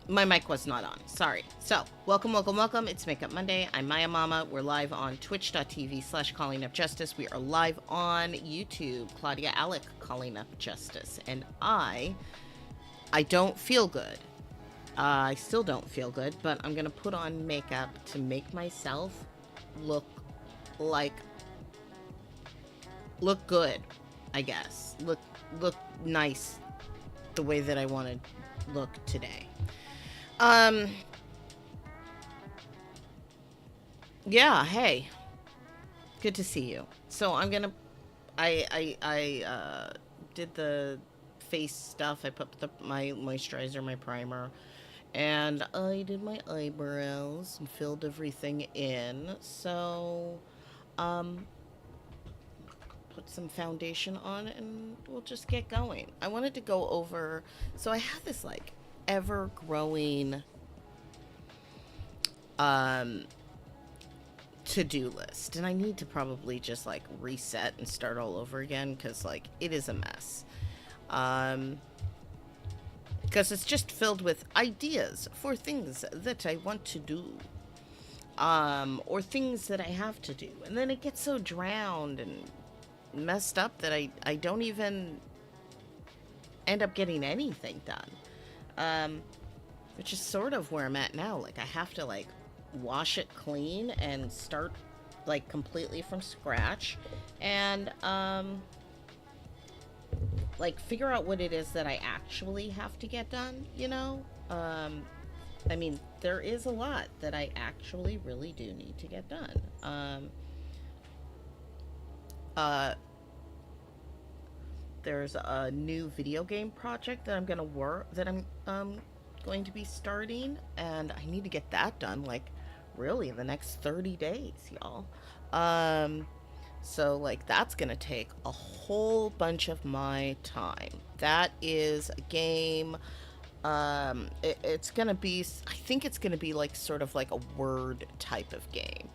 My mic was not on. Sorry. So, welcome, welcome, welcome. It's Makeup Monday. I'm Maiamama. We're live on twitch.tv/calling up justice. We are live on YouTube. Claudia, Alick, calling up justice. And I don't feel good. I still don't feel good, but I'm going to put on makeup to make myself look good, I guess. Look nice the way that I want to look today. Yeah, hey. Good to see you. So I did the face stuff. I put my moisturizer, my primer, and I did my eyebrows and filled everything in. So, um, put some foundation on and we'll just get going. I wanted to go over, so I have this like ever growing um to-do list, and I need to probably just like reset and start all over again because like it is a mess. Um because it's just filled with ideas for things that I want to do. Or things that I have to do. And then it gets so drowned and messed up that I don't even end up getting anything done. Which is sort of where I'm at now. Like I have to like wash it clean and start like completely from scratch and like figure out what it is that I actually have to get done, you know? I mean, there is a lot that I actually really do need to get done. Uh there's a new video game project that I'm going to be starting, and I need to get that done like really in the next 30 days, y'all. Um, so like that's gonna take a whole bunch of my time. That is a game. It's gonna be. I think it's gonna be like sort of like a word type of game.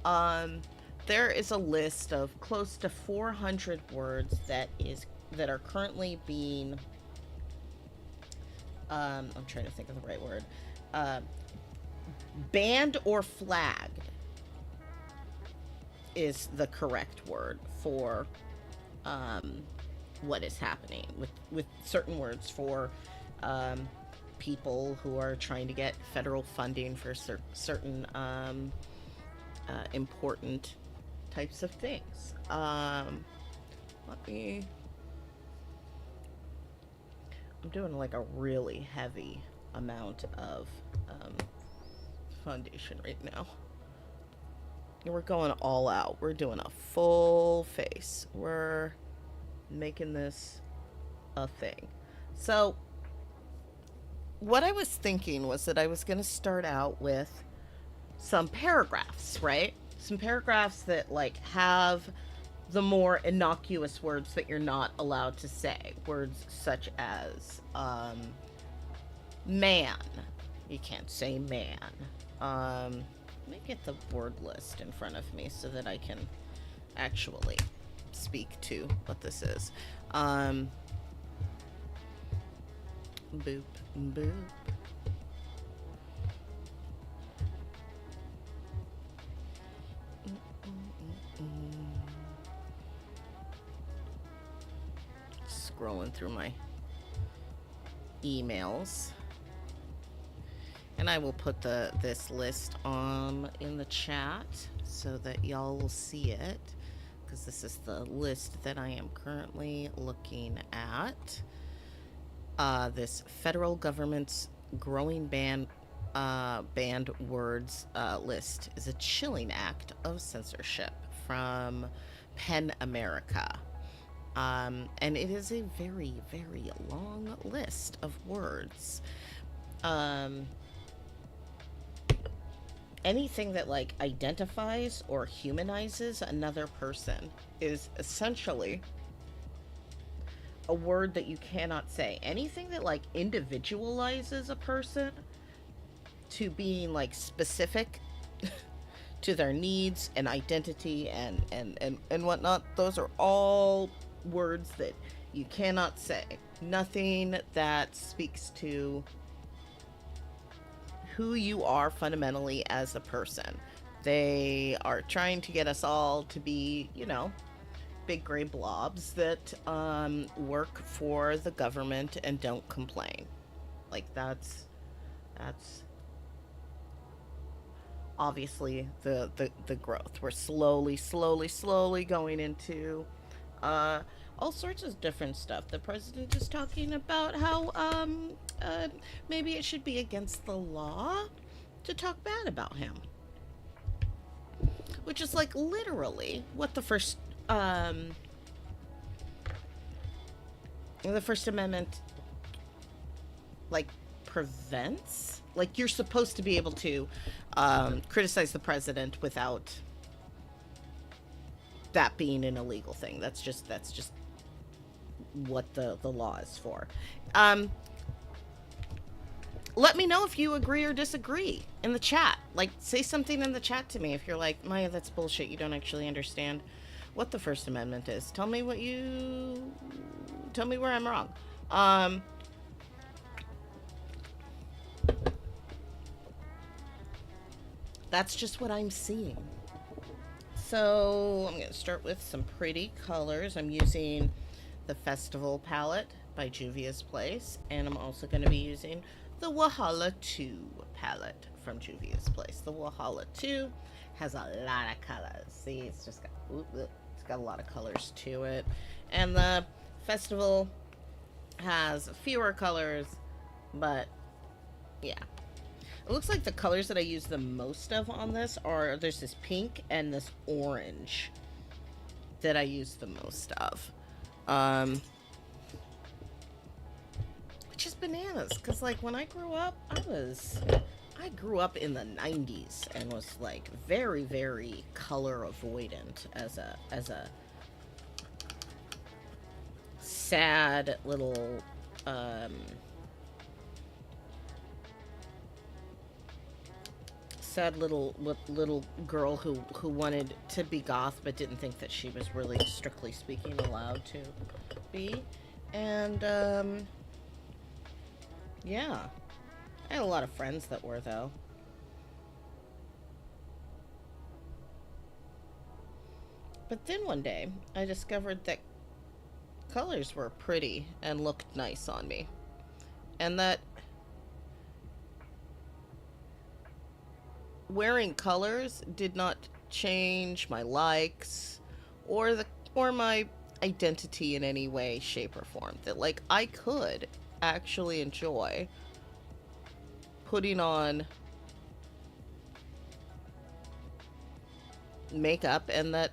Um, there is a list of close to 400 words that are currently being. I'm trying to think of the right word. Uh, Banned or flagged is the correct word for um, what is happening with certain words for um, people who are trying to get federal funding for certain important types of things. Let me. I'm doing like a really heavy amount of um, foundation right now. We're going all out. We're doing a full face. We're making this a thing. So, what I was thinking was that I was going to start out with some paragraphs, right? Some paragraphs that like have the more innocuous words that you're not allowed to say. Words such as man. You can't say man. Let me get the word list in front of me so that I can actually speak to what this is. Boop, boop. Scrolling through my emails. And I will put this list on in the chat so that y'all will see it, because this is the list that I am currently looking at. This federal government's growing banned words list is a chilling act of censorship from Pen America. And it is a very, very long list of words. Anything that like identifies or humanizes another person is essentially a word that you cannot say. Anything that like individualizes a person to being like specific to their needs and identity and whatnot, those are all words that you cannot say. Nothing that speaks to who you are fundamentally as a person. They are trying to get us all to be, big gray blobs that work for the government and don't complain. Like that's obviously the growth. We're slowly going into uh, all sorts of different stuff. The president is talking about how maybe it should be against the law to talk bad about him, which is like literally what the First Amendment like prevents. Like you're supposed to be able to criticize the president without that being an illegal thing. That's just what the law is for. Um, Let me know if you agree or disagree in the chat. Like, say something in the chat to me if you're like, Maya, that's bullshit. You don't actually understand what the First Amendment is. Tell me where I'm wrong. That's just what I'm seeing. So I'm going to start with some pretty colors. I'm using the Festival palette by Juvia's Place, and I'm also going to be using the Wahala 2 palette from Juvia's Place. The Wahala 2 has a lot of colors. See, it's got a lot of colors to it. And the Festival has fewer colors, but yeah. It looks like the colors that I use the most of on this there's this pink and this orange that I use the most of. Which is bananas, because like when I grew up, I grew up in the 90s and was like very, very color avoidant as a sad little little girl who wanted to be goth but didn't think that she was really strictly speaking allowed to be. And yeah, I had a lot of friends that were, though. But then one day I discovered that colors were pretty and looked nice on me, and that wearing colors did not change my likes or my identity in any way, shape, or form. That like I could actually enjoy putting on makeup, and that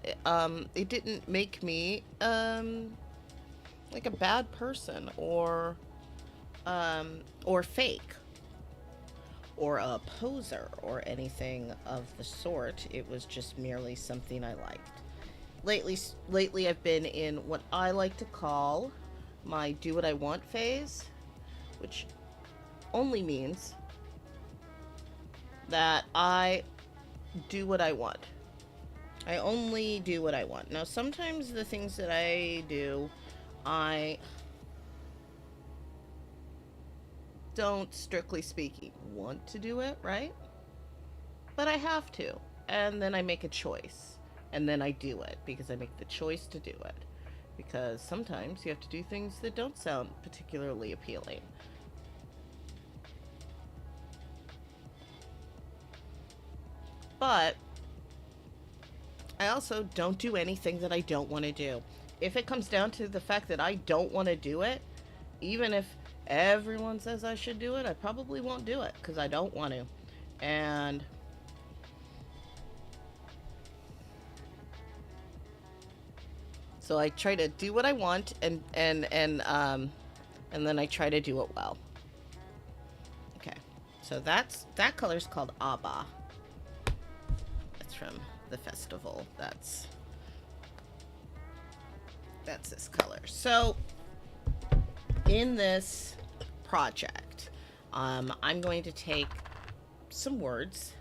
it didn't make me like a bad person or fake or a poser or anything of the sort. It was just merely something I liked. Lately I've been in what I like to call my do what I want phase, which only means that I do what I want. I only do what I want. Now, sometimes the things that I do, I don't, strictly speaking, want to do it, right? But I have to. And then I make a choice. And then I do it because I make the choice to do it. Because sometimes you have to do things that don't sound particularly appealing. But I also don't do anything that I don't want to do. If it comes down to the fact that I don't want to do it, even if everyone says I should do it, I probably won't do it because I don't want to. And so I try to do what I want, and then I try to do it well. Okay, so that color's called Abba. That's from the festival. That's this color. So in this project, I'm going to take some words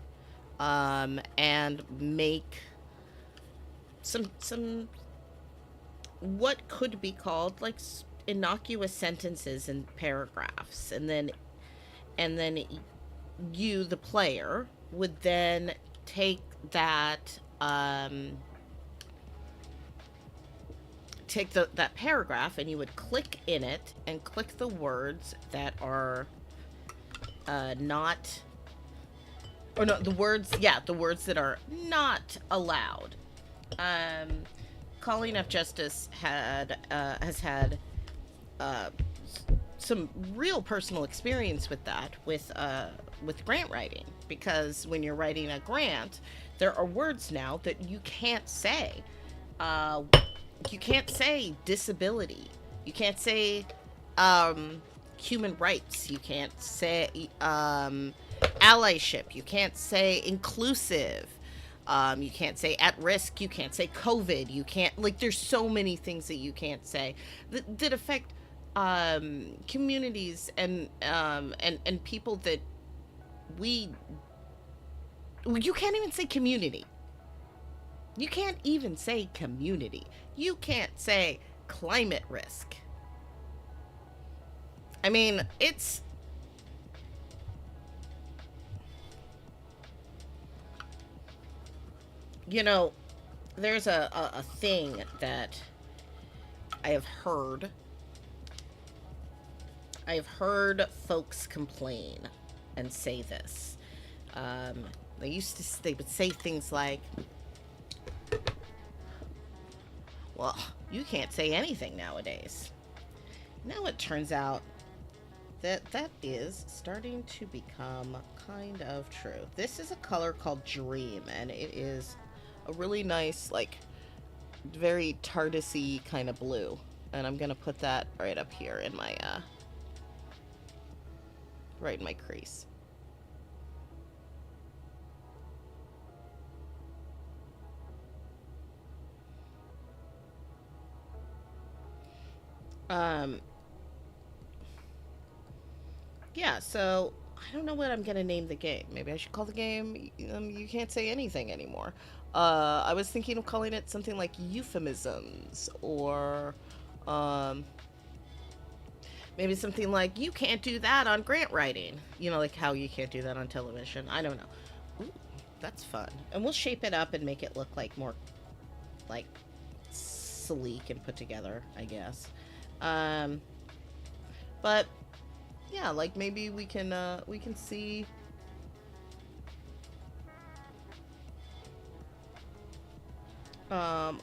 and make some what could be called like innocuous sentences and paragraphs, and then you, the player, would then take that that paragraph, and you would click in it and click the words that are not, or no, the words, yeah, the words that are not allowed. um Colleen F. Justice has had uh some real personal experience with that, with grant writing, because when you're writing a grant, there are words now that you can't say. uh you can't say disability, you can't say human rights, you can't say allyship, you can't say inclusive, you can't say at risk, you can't say COVID, you can't, like, there's so many things that you can't say that affect communities and people that we you can't even say community. You can't even say community. You can't say climate risk. I mean, it's, you know, there's a thing that I have heard. I have heard folks complain and say this. Um, they would say things like, well, you can't say anything nowadays. Now it turns out that that is starting to become kind of true. This is a color called Dream, and it is a really nice, like, very tardisy kind of blue. And I'm gonna put that right up here in my right in my crease. Um, yeah, so I don't know what I'm gonna name the game. Maybe I should call the game You Can't Say Anything Anymore. I was thinking of calling it something like Euphemisms, or um, maybe something like You Can't Do That on Grant Writing. You know, like how you can't do that on television. I don't know. Ooh, that's fun. And we'll shape it up and make it look like more, like, sleek and put together, I guess. Um, but yeah, like, maybe we can see.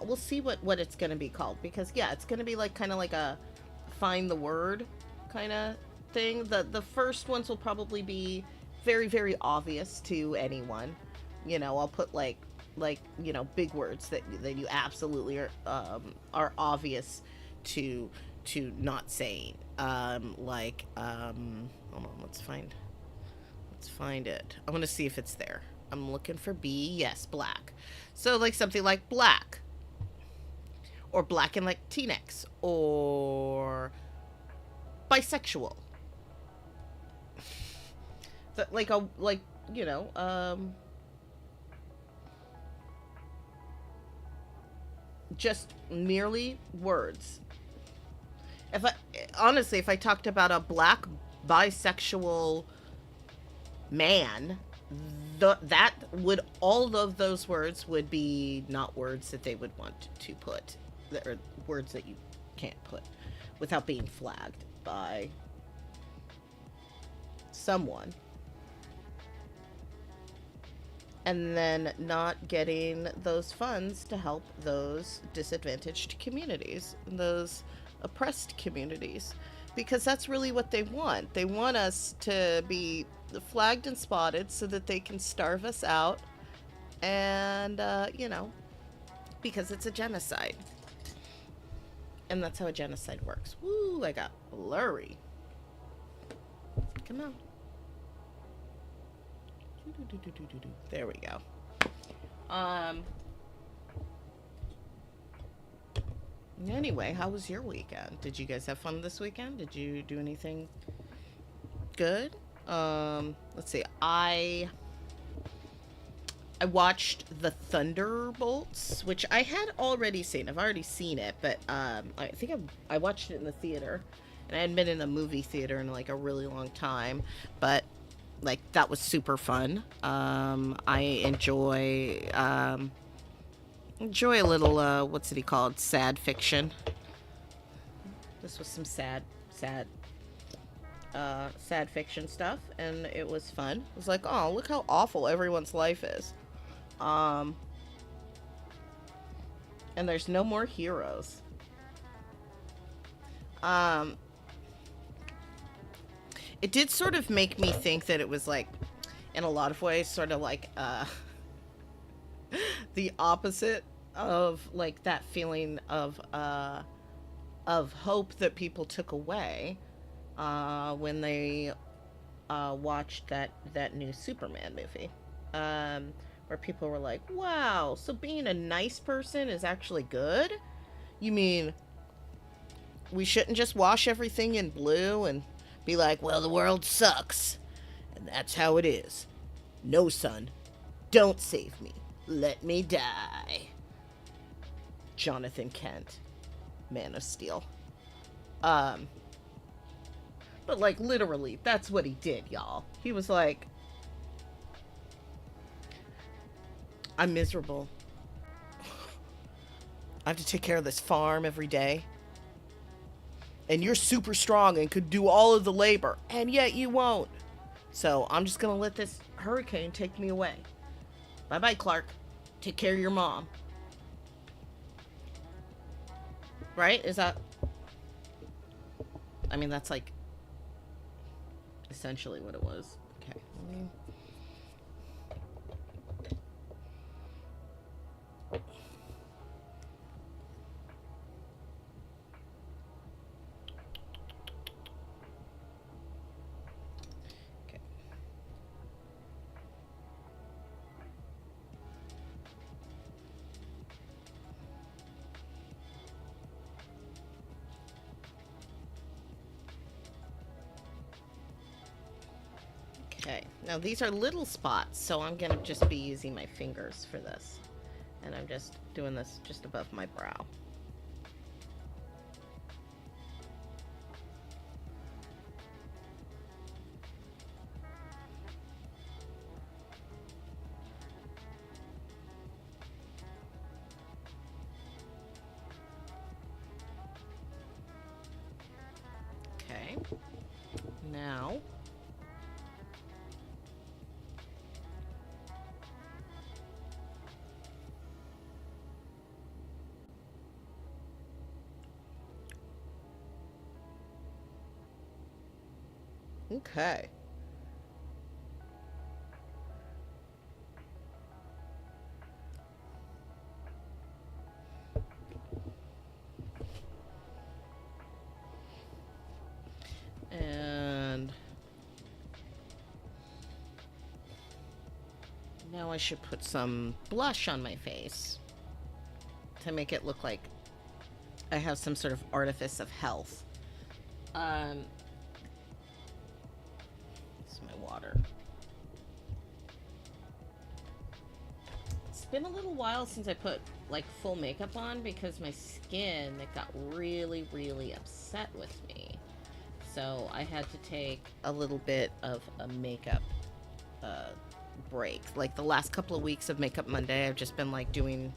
We'll see what it's gonna be called, because yeah, it's gonna be like kind of like a find the word kind of thing. The first ones will probably be very, very obvious to anyone. You know, I'll put like, you know, big words that you absolutely are obvious to not saying. Hold on, let's find it. I want to see if it's there. I'm looking for B. Yes, black. So like something like black, or black and Latinx, or bisexual. That, like, a, like, you know, just merely words. If I honestly, if I talked about a black bisexual man, that would, all of those words would be not words that they would want to put, that are words that you can't put without being flagged by someone, and then not getting those funds to help those disadvantaged communities, those oppressed communities, because that's really what they want. They want us to be flagged and spotted so that they can starve us out, and you know, because it's a genocide, and that's how a genocide works. Woo, I got blurry. Come on. There we go. Anyway, how was your weekend? Did you guys have fun this weekend? Did you do anything good? Let's see. I watched The Thunderbolts, which I had already seen. I've already seen it, but I think I watched it in the theater, and I hadn't been in a movie theater in like a really long time. But Like, that was super fun. I enjoy a little, what's it called? Sad fiction. This was some sad fiction stuff, and it was fun. It was like, oh, look how awful everyone's life is. Um, and there's no more heroes. Um, it did sort of make me think that it was like, in a lot of ways, sort of like, the opposite of like that feeling of hope that people took away when they watched that new Superman movie, where people were like, "Wow, so being a nice person is actually good? You mean we shouldn't just wash everything in blue and be like, well, the world sucks, and that's how it is. No, son, don't save me. Let me die." Jonathan Kent, Man of Steel. Um, but like literally, that's what he did, y'all. He was like, I'm miserable. I have to take care of this farm every day. And you're super strong and could do all of the labor, and yet you won't. So I'm just gonna let this hurricane take me away. Bye-bye, Clark. Take care of your mom. Right? Is that... I mean, that's like essentially what it was. Okay. Okay. Okay, now these are little spots, so I'm gonna just be using my fingers for this. And I'm just doing this just above my brow. Okay, now okay. And now I should put some blush on my face to make it look like I have some sort of artifice of health. This is my water. It's been a little while since I put like full makeup on because my skin, it got really, really upset with me. So I had to take a little bit of a makeup break. Like the last couple of weeks of Makeup Monday, I've just been like doing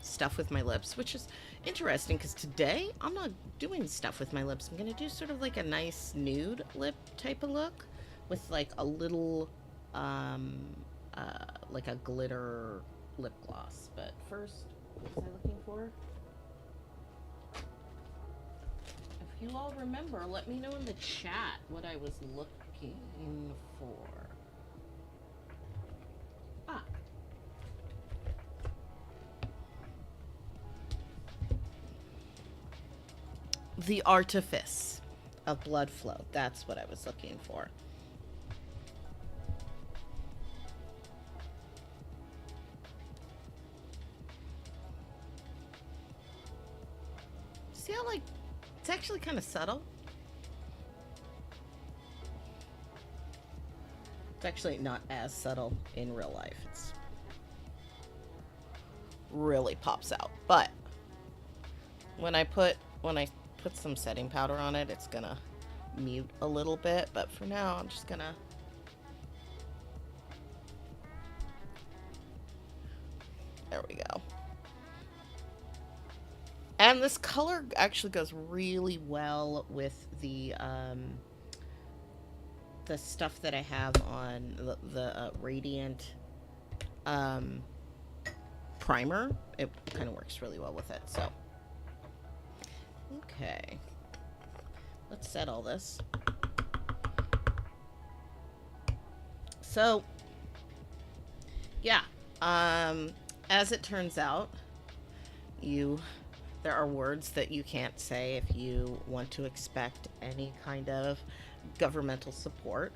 stuff with my lips, which is interesting because today I'm not doing stuff with my lips. I'm gonna do sort of like a nice nude lip type of look with like a little like a glitter lip gloss. But first, what was I looking for? If you all remember, let me know in the chat what I was looking for. Ah. The artifice of blood flow. That's what I was looking for. See how, like, it's actually kind of subtle? It's actually not as subtle in real life. It's really pops out. But when I put some setting powder on it, it's gonna mute a little bit. But for now, I'm just gonna And this color actually goes really well with the stuff that I have on the Radiant um, primer. It kind of works really well with it. So, okay. Let's set all this. So, yeah. As it turns out, you there are words that you can't say if you want to expect any kind of governmental support.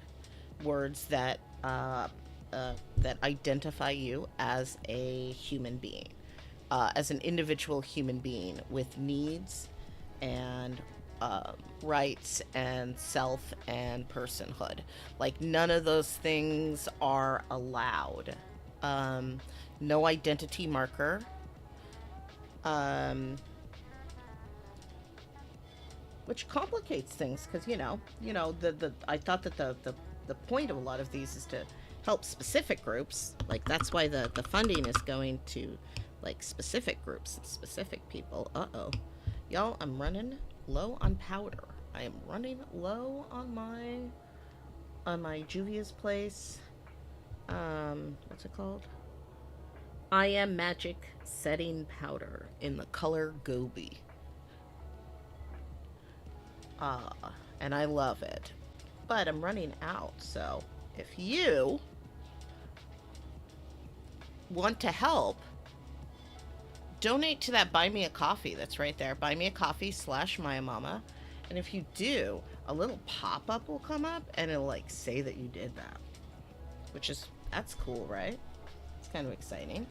Words that identify you as a human being, as an individual human being with needs and rights and self and personhood. Like, none of those things are allowed. Um, no identity marker. Um, which complicates things because the I thought that the point of a lot of these is to help specific groups. Like, that's why the funding is going to like specific groups and specific people. Y'all, I'm running low on powder. I am running low on my Juvia's Place. What's it called? I Am Magic setting powder in the color Gobi. Uh, and I love it. But I'm running out, so if you want to help, donate to that Buy Me a Coffee that's right there. Buy Me a Coffee /Maiamama. And if you do, a little pop-up will come up and it'll like say that you did that. That's cool, right? It's kind of exciting.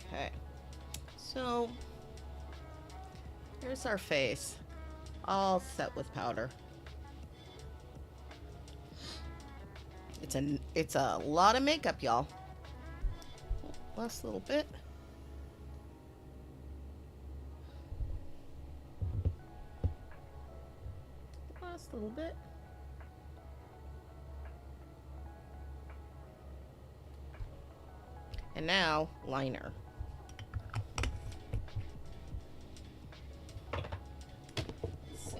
Okay. So here's our face, all set with powder. It's a lot of makeup, y'all. Last little bit. Last little bit. And now, liner. Let's see.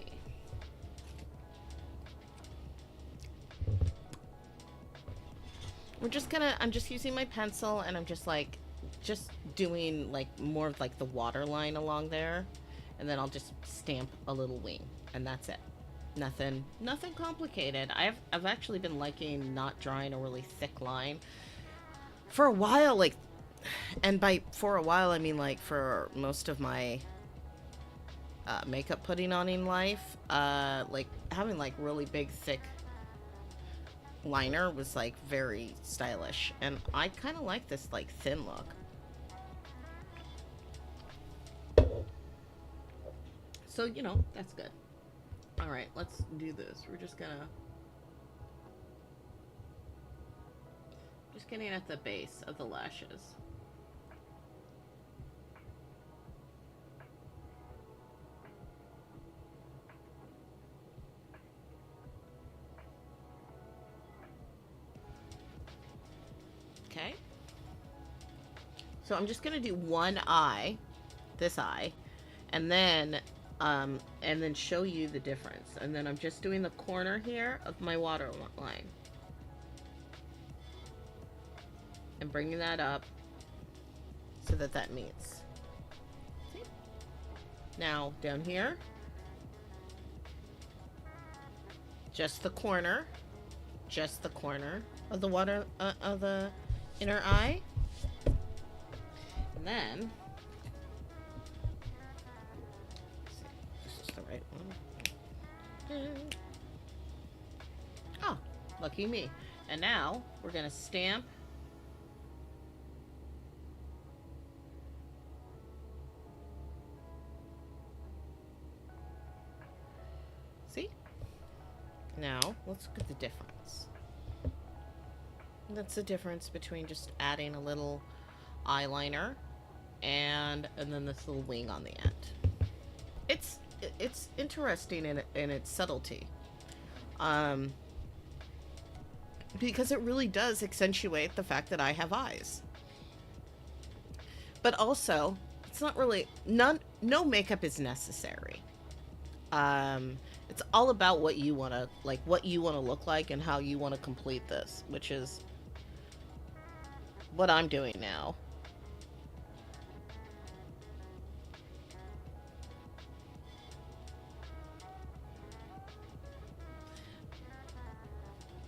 I'm just using my pencil and I'm just doing like more of like the water line along there. And then I'll just stamp a little wing and that's it. Nothing complicated. I've actually been liking not drawing a really thick line for a while, like, and by for a while I mean like for most of my makeup putting on in life, like having like really big thick liner was like very stylish, and I kind of like this like thin look. So that's good. All right, let's do this. We're just getting at the base of the lashes. Okay. So I'm just gonna do one eye, this eye, and then show you the difference. And then I'm just doing the corner here of my water line. And bringing that up so that meets. See? Now, down here, just the corner of the water, of the inner eye. And then, let's see if this is the right one. Oh, lucky me. And now, we're going to stamp Now, let's look at the difference. That's the difference between just adding a little eyeliner and then this little wing on the end. It's interesting in its subtlety. because it really does accentuate the fact that I have eyes. But also, it's not really no makeup is necessary. It's all about what you want to like, what you want to look like, and how you want to complete this, which is what I'm doing now.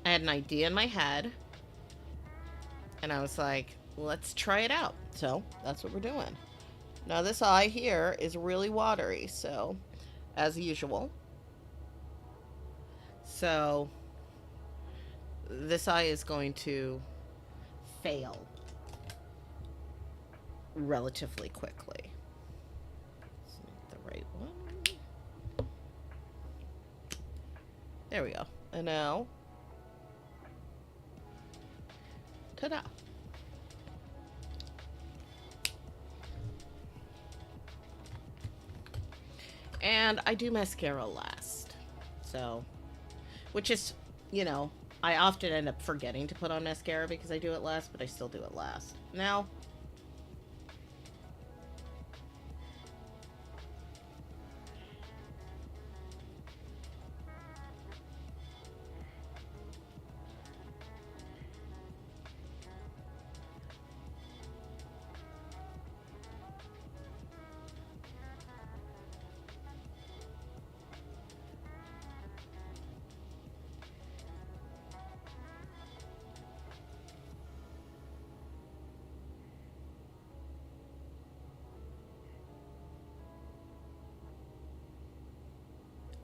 I had an idea in my head, and I was like, let's try it out. So that's what we're doing. Now, this eye here is really watery, so as usual. So this eye is going to fail relatively quickly. It's not the right one. There we go. And now, ta-da. And I do mascara last. So, which is, you know, I often end up forgetting to put on mascara because I do it last, but I still do it last. Now,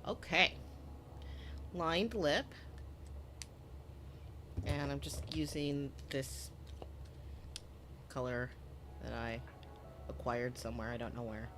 okay. Lined lip. And I'm just using this color that I acquired somewhere. I don't know where.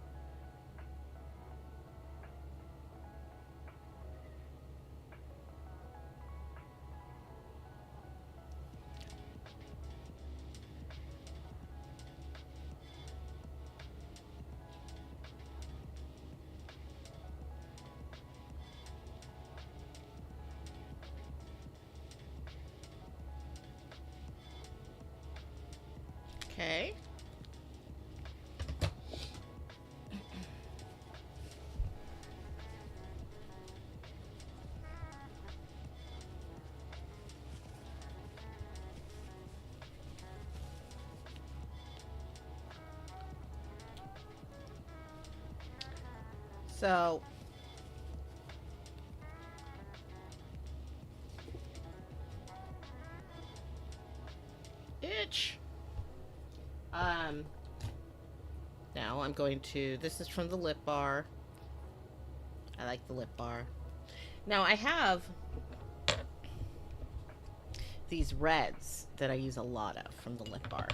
Okay. So, itch. Um, Now I'm going to, this is from the lip bar. I like the lip bar. Now I have these reds that I use a lot of from the lip bar.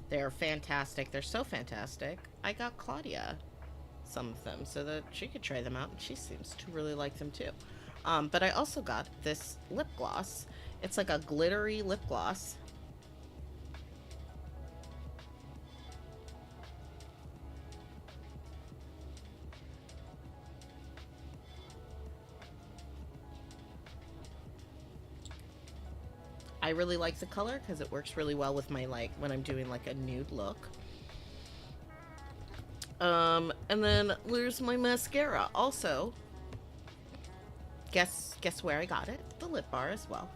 They're fantastic. They're so fantastic. I got Claudia some of them so that she could try them out, and she seems to really like them too. But I also got this lip gloss. It's like a glittery lip gloss. I really like the color because it works really well with my, like, when I'm doing like a nude look. And then there's my mascara. Also, guess where I got it? The lip bar as well.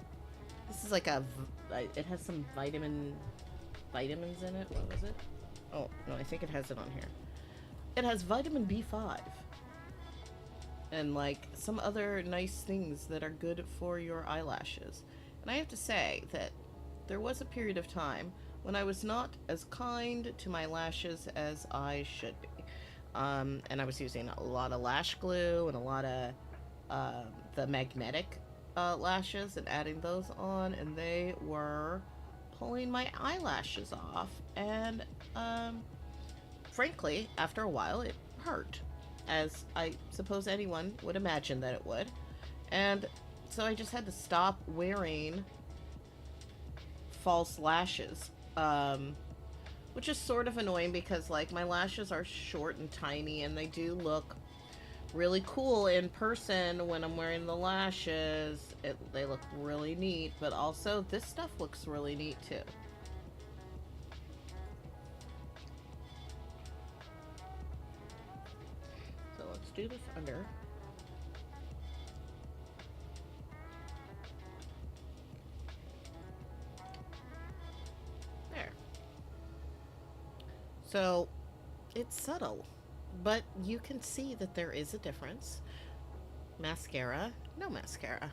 This is like it has some vitamins in it. What was it? Oh, no, I think it has it on here. It has vitamin B5. And like some other nice things that are good for your eyelashes. And I have to say that there was a period of time when I was not as kind to my lashes as I should be. And I was using a lot of lash glue and a lot of the magnetic lashes and adding those on, and they were pulling my eyelashes off. And frankly, after a while, it hurt, as I suppose anyone would imagine that it would. And so I just had to stop wearing false lashes, which is sort of annoying because, like, my lashes are short and tiny and they do look really cool in person when I'm wearing the lashes. They look really neat, but also this stuff looks really neat too. So let's do this under. There. So it's subtle, but you can see that there is a difference. Mascara, no mascara.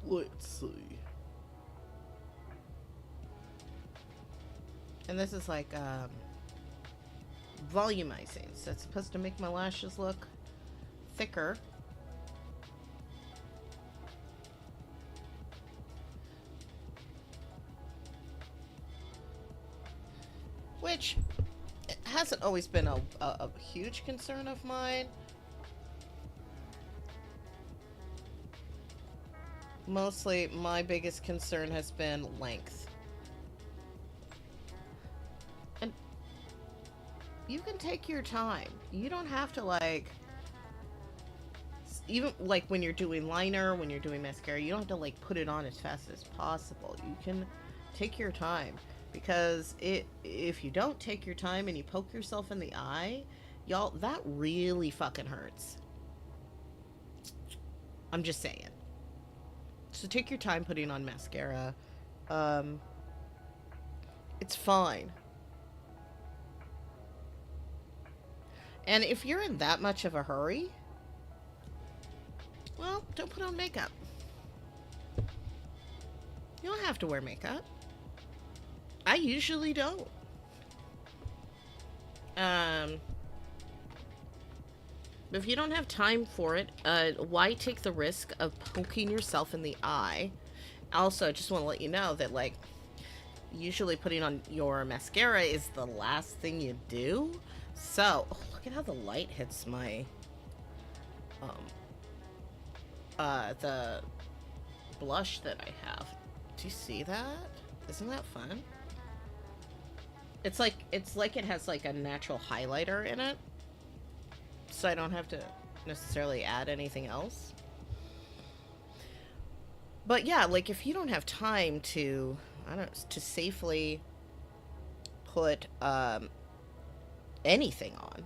Let's see. And this is like volumizing. So it's supposed to make my lashes look thicker. Which hasn't always been a huge concern of mine. Mostly, my biggest concern has been length. And you can take your time. You don't have to, like... Even, like, when you're doing liner, when you're doing mascara, you don't have to, like, put it on as fast as possible. You can take your time. Because if you don't take your time and you poke yourself in the eye, y'all, that really fucking hurts. I'm just saying. So take your time putting on mascara. It's fine. And if you're in that much of a hurry, well, don't put on makeup. You don't have to wear makeup. I usually don't. If you don't have time for it, why take the risk of poking yourself in the eye? Also, I just want to let you know that, like, usually putting on your mascara is the last thing you do. So, oh, look at how the light hits my, the blush that I have. Do you see that? Isn't that fun? It's like it has, like, a natural highlighter in it. So I don't have to necessarily add anything else. But yeah, like, if you don't have time to, I don't know, to safely put anything on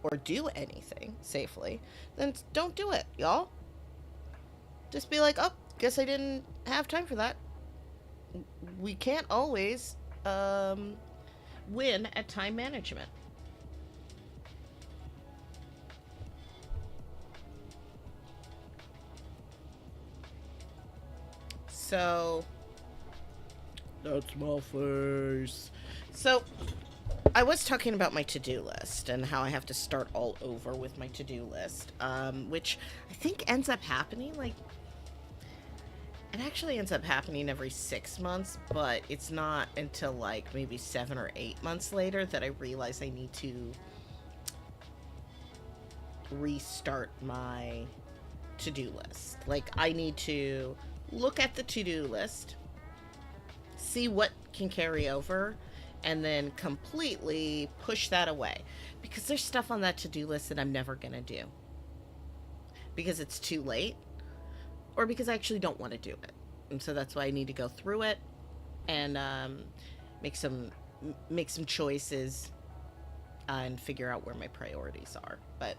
or do anything safely, then don't do it, y'all. Just be like, oh, guess I didn't have time for that. We can't always win at time management. So, that's my face. So, I was talking about my to-do list and how I have to start all over with my to-do list, which I think ends up happening, like, it actually ends up happening every 6 months, but it's not until, like, maybe 7 or 8 months later that I realize I need to restart my to-do list. Like, I need to look at the to-do list, see what can carry over, and then completely push that away. Because there's stuff on that to-do list that I'm never gonna do. Because it's too late, or because I actually don't want to do it. And so that's why I need to go through it and make some choices and figure out where my priorities are. But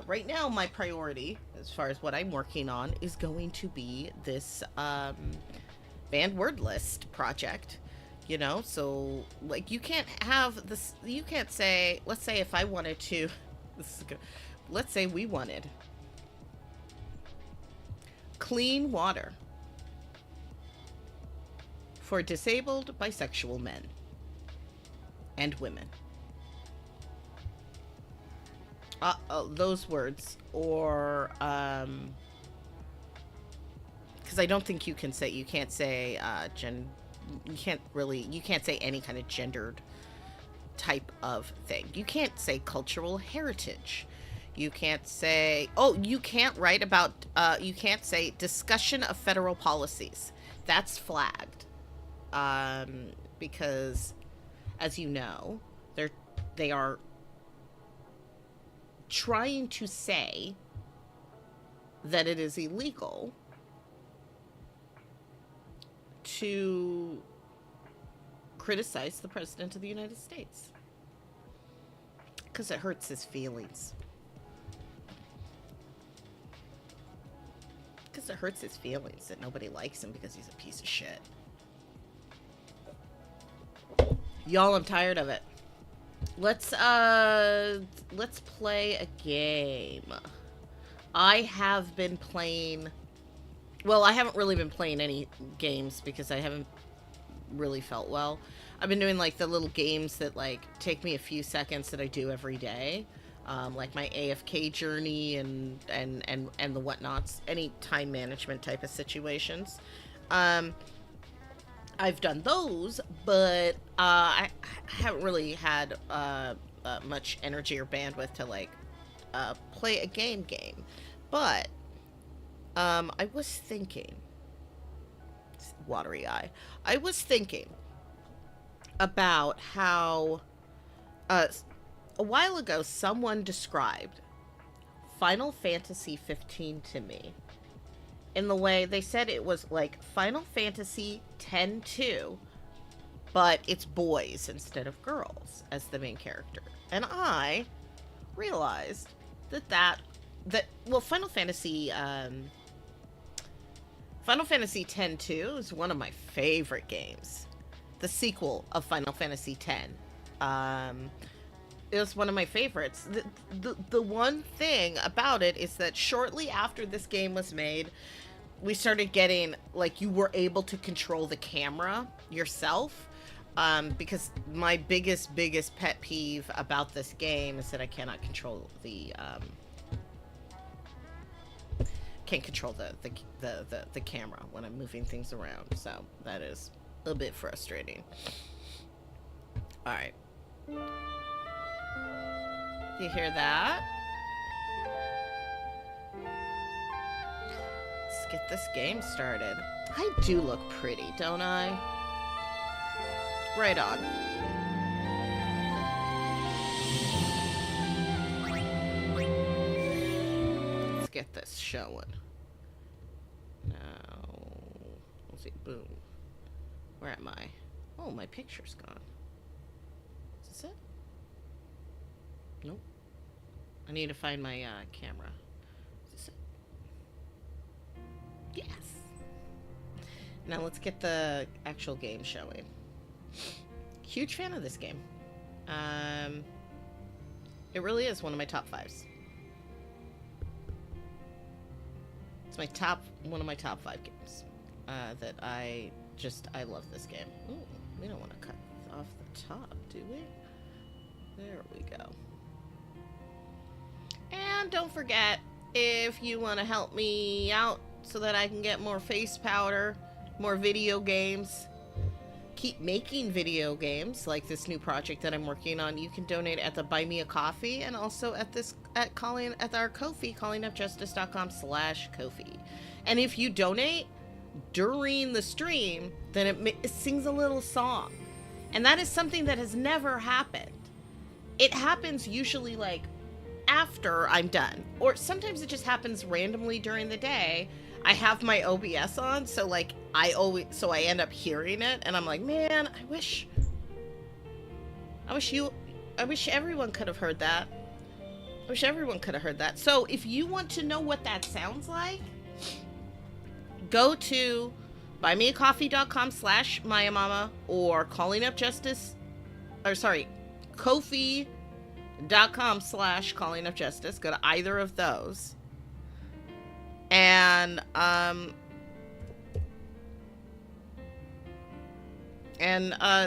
right now, my priority, as far as what I'm working on, is going to be this banned word list project. You know, so, like, you can't have this, you can't say, let's say if I wanted to, this is good, let's say we wanted clean water for disabled bisexual men and women. Those words, or because I don't think you can't say you can't say any kind of gendered type of thing. You can't say cultural heritage. You can't say, oh, you can't write about, you can't say discussion of federal policies. that's flagged. Because, as you know, they are trying to say that it is illegal to criticize the President of the United States. Because it hurts his feelings. Because it hurts his feelings that nobody likes him because he's a piece of shit. Y'all, I'm tired of it. Let's play a game. I have been playing... Well, I haven't really been playing any games because I haven't really felt well. I've been doing, like, the little games that, like, take me a few seconds that I do every day. Like my AFK journey and the whatnots. Any time management type of situations. I've done those, but I haven't really had much energy or bandwidth to, like, play a game. But I was thinking, watery eye, I was thinking about how a while ago someone described Final Fantasy 15 to me in the way they said it was like Final Fantasy 10-2, but it's boys instead of girls as the main character. And I realized that well, Final Fantasy 10-2 is one of my favorite games. The sequel of Final Fantasy 10. It was one of my favorites. The one thing about it is that shortly after this game was made, we started getting, like, you were able to control the camera yourself. Because my biggest pet peeve about this game is that I cannot control the, can't control the camera when I'm moving things around. So that is a bit frustrating. Alright. You hear that? Let's get this game started. I do look pretty, don't I? Right on. Let's get this showing. Now, let's see. Boom. Where am I? Oh, my picture's gone. Is this it? Nope. I need to find my camera. Is this it? Yes. Now let's get the actual game showing. Huge fan of this game. It really is one of my top 5s. It's one of my top 5 games. That I love this game. Ooh, we don't want to cut off the top, do we? There we go. And don't forget, if you want to help me out so that I can get more face powder, more video games, keep making video games like this new project that I'm working on, you can donate at the Buy Me a Coffee and also at our Ko-fi, callingupjustice.com/Ko-fi. And if you donate during the stream, then it sings a little song. And that is something that has never happened. It happens usually like after I'm done, or sometimes it just happens randomly during the day. I have my OBS on, so like I end up hearing it, and I'm like, man, I wish everyone could have heard that. I wish everyone could have heard that. So if you want to know what that sounds like, go to buymeacoffee.com/Maiamama or Ko-fi.com/callingupjustice. Go to either of those. And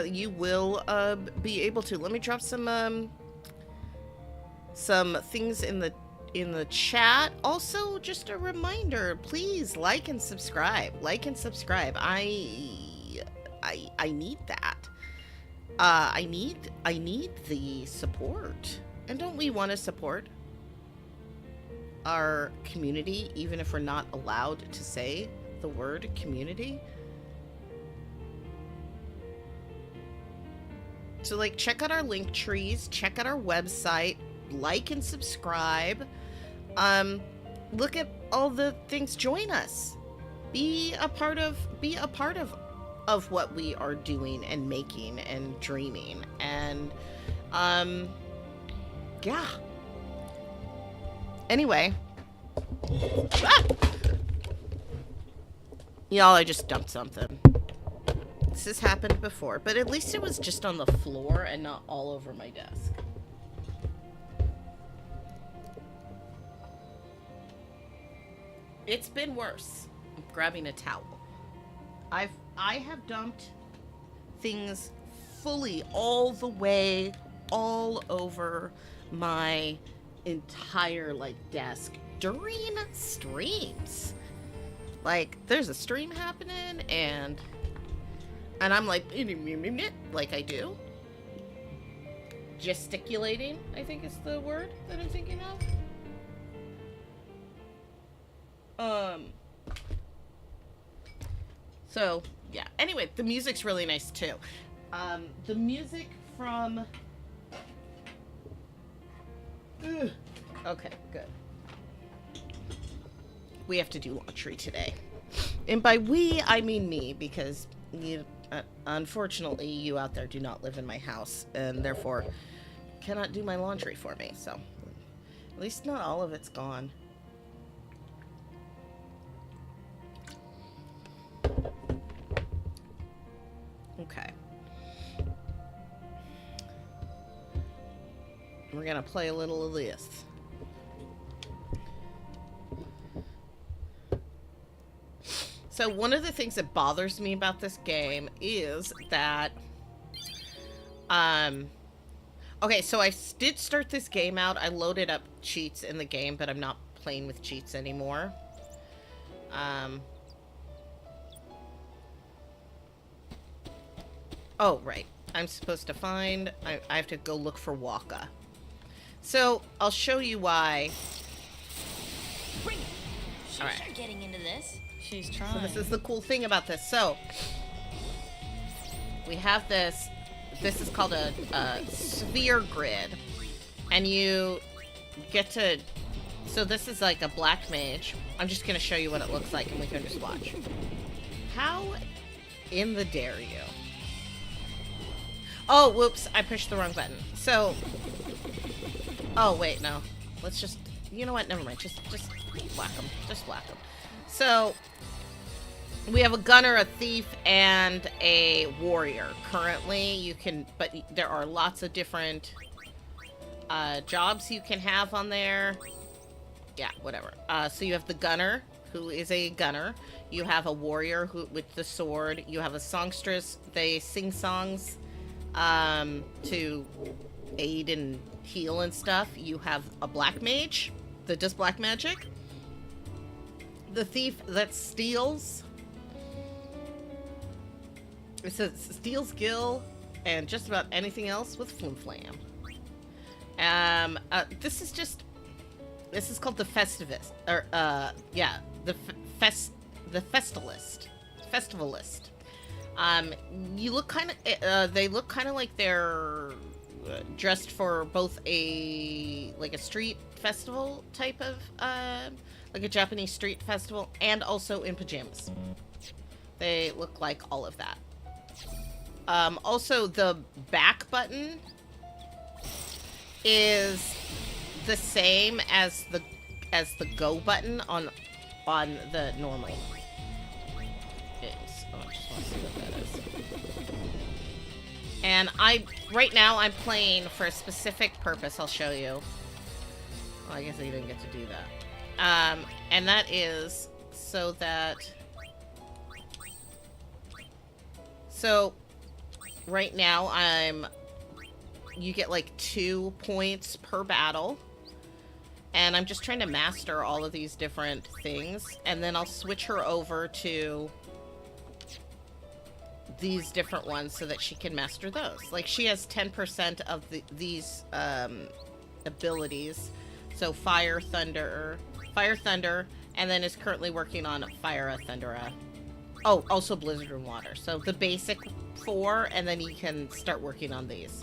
you will be able to. Let me drop some things in the chat. Also, just a reminder, please like and subscribe. Like and subscribe. I need that. I need the support. And don't we want to support our community, even if we're not allowed to say the word community? So, like, check out our link trees, check out our website, like and subscribe. Look at all the things. Join us. Be a part of what we are doing and making and dreaming. And yeah. Anyway. Ah! Y'all, I just dumped something. This has happened before, but at least it was just on the floor and not all over my desk. It's been worse. I'm grabbing a towel. I have dumped things fully all the way all over my entire like desk during streams. Like, there's a stream happening and I'm like I do. Gesticulating, I think is the word that I'm thinking of. So, yeah. Anyway, the music's really nice, too. The music from... Okay, good. We have to do laundry today. And by we, I mean me, because you, unfortunately, you out there do not live in my house, and therefore cannot do my laundry for me, so... At least not all of it's gone. Okay. We're gonna play a little of this. So one of the things that bothers me about this game is that, okay, so I did start this game out. I loaded up cheats in the game, but I'm not playing with cheats anymore. Oh, right. I'm supposed to find... I have to go look for Waka. So, I'll show you why. She's All right. getting into this. She's trying. So this is the cool thing about this. So, we have this. This is called a sphere grid. And you get to... So this is like a black mage. I'm just going to show you what it looks like and we can just watch. How in the dare you? Oh, whoops. I pushed the wrong button. So... Oh, wait, no. Let's just... You know what? Never mind. Just whack them. Just whack them. So... We have a gunner, a thief, and a warrior. Currently, you can... But there are lots of different jobs you can have on there. Yeah, whatever. So you have the gunner, who is a gunner. You have a warrior who with the sword. You have a songstress. They sing songs to aid and heal and stuff. You have a black mage that does black magic. The thief that steals. It says steals gill and just about anything else with flim flam. This is called the Festivus, or yeah, the Festivalist. You look kind of, they look kind of like they're dressed for both a street festival type of, like a Japanese street festival, and also in pajamas. They look like all of that. Also, the back button is the same as the go button on the normal games. Oh, I just want to see what that is. And right now I'm playing for a specific purpose. I'll show you. Well, I guess I didn't get to do that. And that is so that. So, right now you get like 2 points per battle. And I'm just trying to master all of these different things. And then I'll switch her over to these different ones so that she can master those. Like, she has 10% of these abilities. So Fire, Thunder, and then is currently working on Fire, Thunder, Oh, also Blizzard and Water. So the basic 4, and then you can start working on these.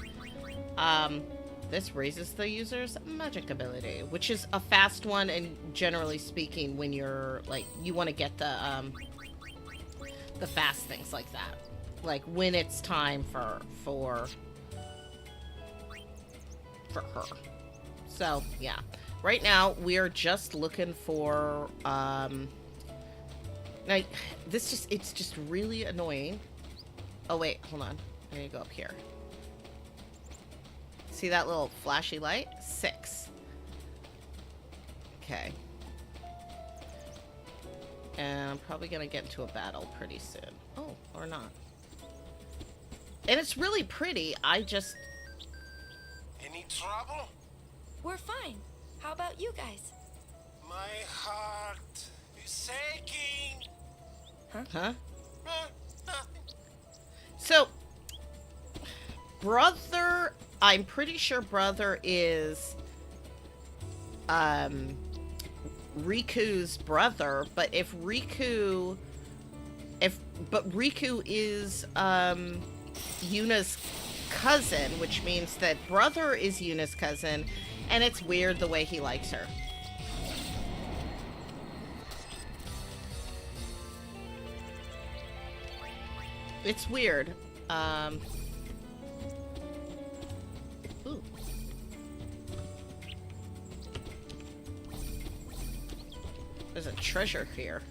This raises the user's magic ability, which is a fast one, and generally speaking, when you're, like, you want to get the fast things like that. Like, when it's time for her. So, yeah. Right now, we are just looking for, now, it's just really annoying. Oh, wait, hold on. I need to go up here. See that little flashy light? 6. Okay. And I'm probably gonna get into a battle pretty soon. Oh, or not. And it's really pretty, I just... Any trouble? We're fine. How about you guys? My heart is aching. Huh? Nothing. So, Brother... I'm pretty sure Brother is... Riku's brother, but if Riku... But Riku is, Yuna's cousin, which means that Brother is Yuna's cousin, and it's weird the way he likes her. It's weird. Ooh. There's a treasure here.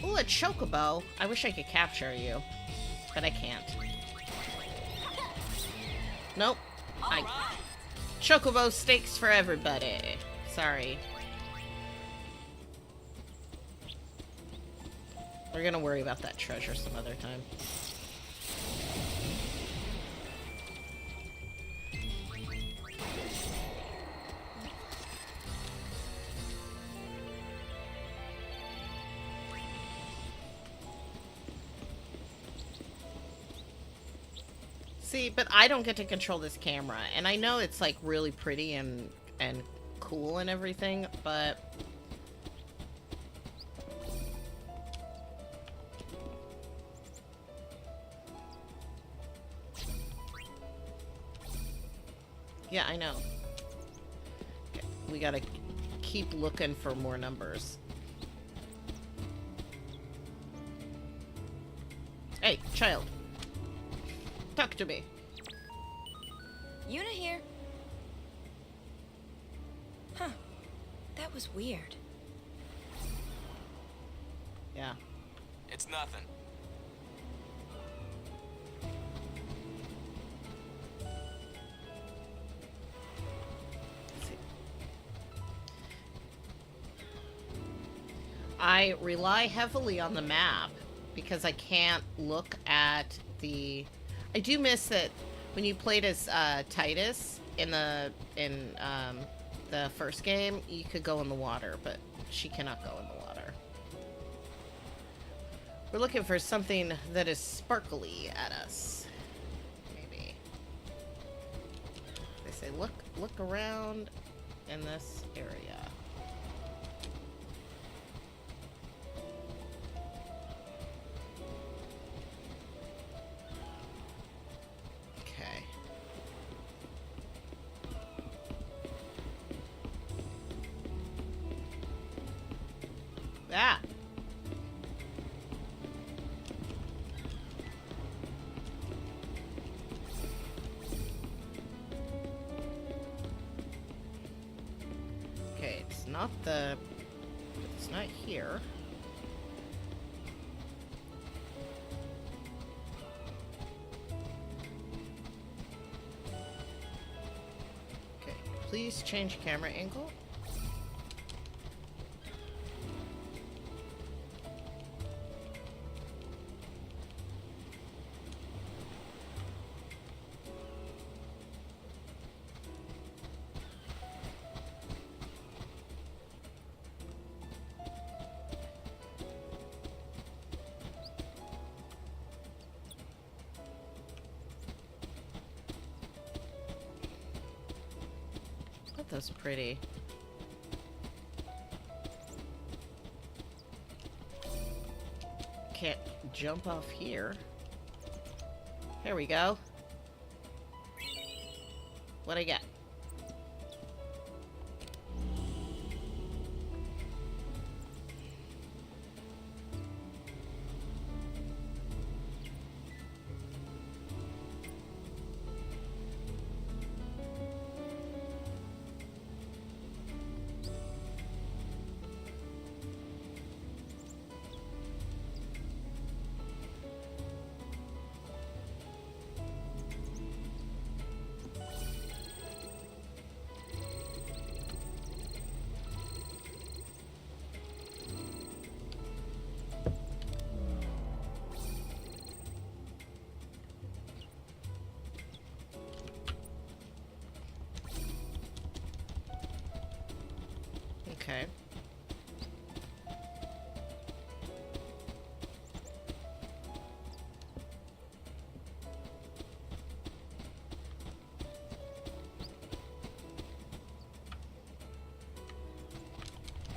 Ooh, a chocobo. I wish I could capture you, but I can't. Nope. Chocobo steaks for everybody. Sorry. We're gonna worry about that treasure some other time. See, but I don't get to control this camera, and I know it's like really pretty and cool and everything, but yeah, I know. Okay, we gotta keep looking for more numbers. Hey, child. Talk to me. Yuna here. Huh. That was weird. Yeah. It's nothing. Let's see. I rely heavily on the map because I can't look at the... I do miss that when you played as Titus in the first game, you could go in the water, but she cannot go in the water. We're looking for something that is sparkly at us. Maybe. They say look around in this area. Ah. Okay, it's not here. Okay, please change camera angle. those pretty. Can't jump off here. Here we go. What'd I get? Okay.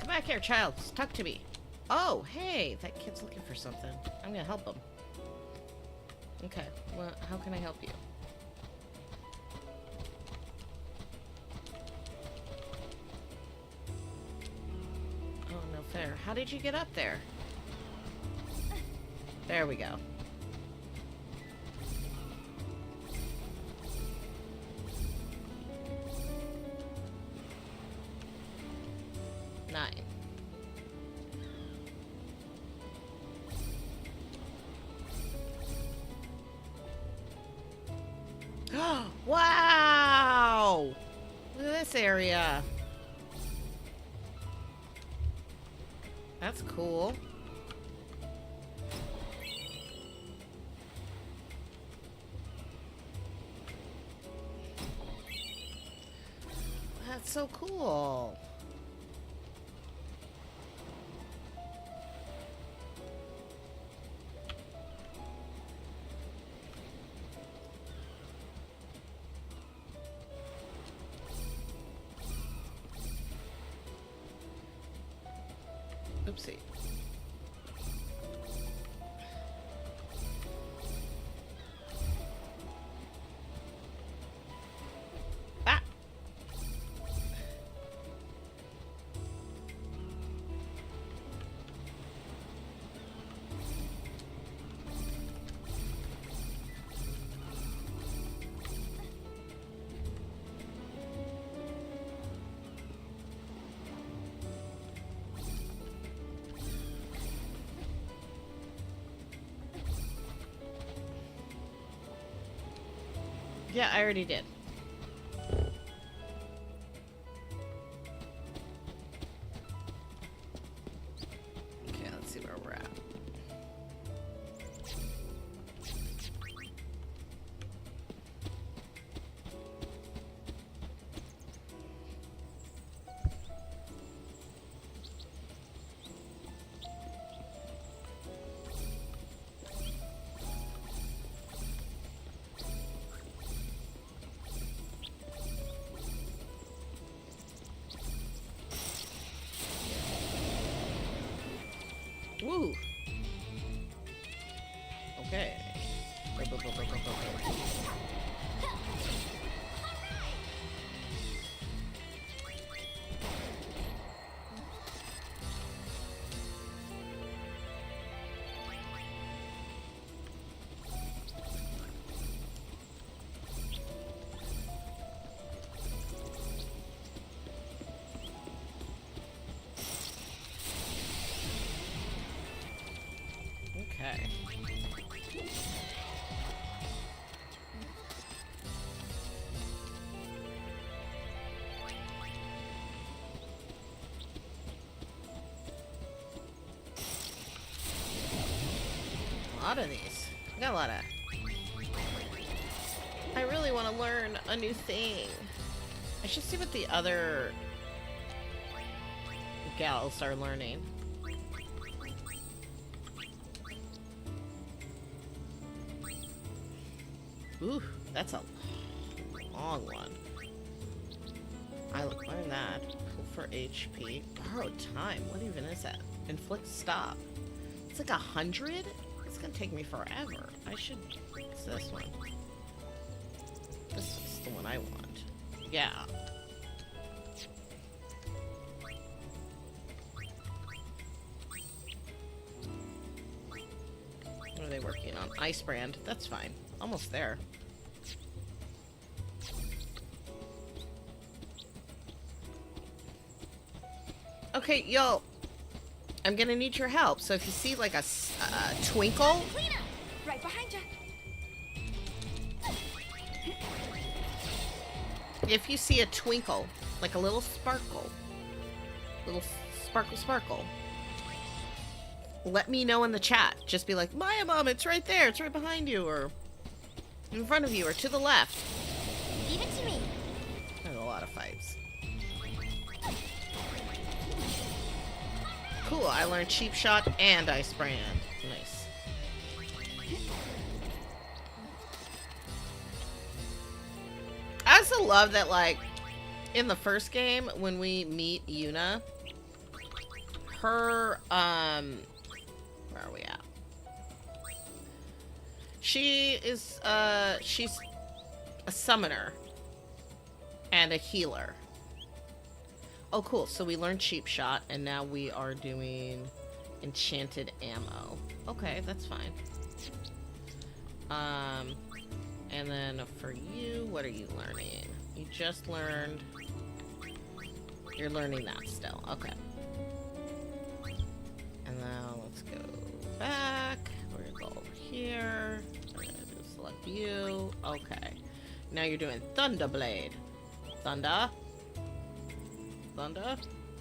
Come back here, child. Talk to me. Oh, hey, that kid's looking for something. I'm gonna help him. Okay, well, how can I help you? Oh, no fair. How did you get up there? There we go. Nine. Wow! Look at this area. That's cool. That's so cool. Oopsie. Ah! Yeah, I already did. Okay, let's see where we're at. Woo! Okay. Okay. A lot of these. I got a lot of... I really want to learn a new thing. I should see what the other gals are learning. Ooh, that's a long one. I learned that. Pull for HP. Borrowed time. What even is that? Inflict stop. It's like 100? It's gonna take me forever. I should... It's this one. This is the one I want. Yeah. What are they working on? Ice brand. That's fine. Almost there. Okay, yo. I'm gonna need your help. So if you see like a twinkle... Cleaner! Right behind you. If you see a twinkle, like a little sparkle, sparkle, let me know in the chat. Just be like, Maiamama, it's right there. It's right behind you, or in front of you, or to the left. Leave it to me. There's a lot of fights. Cool, I learned cheap shot and ice brand. Nice. I also love that, like, in the first game, when we meet Yuna, her, where are we at? She is, she's a summoner and a healer. Oh, cool. So we learned cheap shot, and now we are doing enchanted ammo. Okay, that's fine. And then for you, what are you learning? You just learned... You're learning that still. Okay. And now let's go back. We're gonna go over here. We're gonna do select you. Okay. Now you're doing Thunderblade. Thunder. Thunder.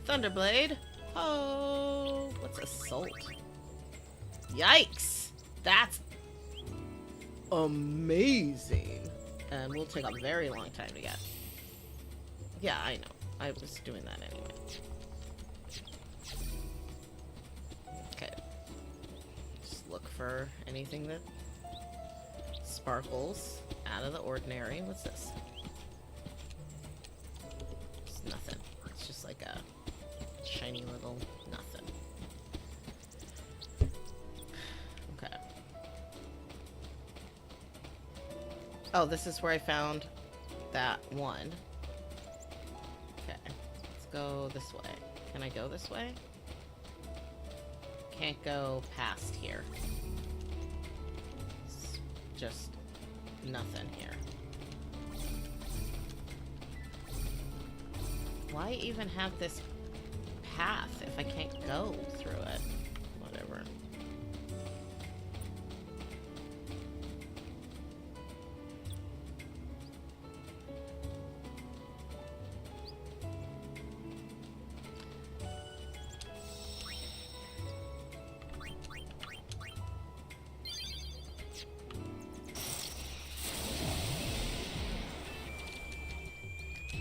Thunderblade. Oh. What's assault? Yikes. That's amazing. And we'll take a very long time to get. Yeah, I know. I was doing that anyway. Okay. Just look for anything that sparkles out of the ordinary. What's this? It's nothing. It's just like a shiny little nothing. Okay. Oh, this is where I found that one. Okay. Let's go this way. Can I go this way? Can't go past here. It's just nothing here. Why even have this path if I can't go through it? Whatever.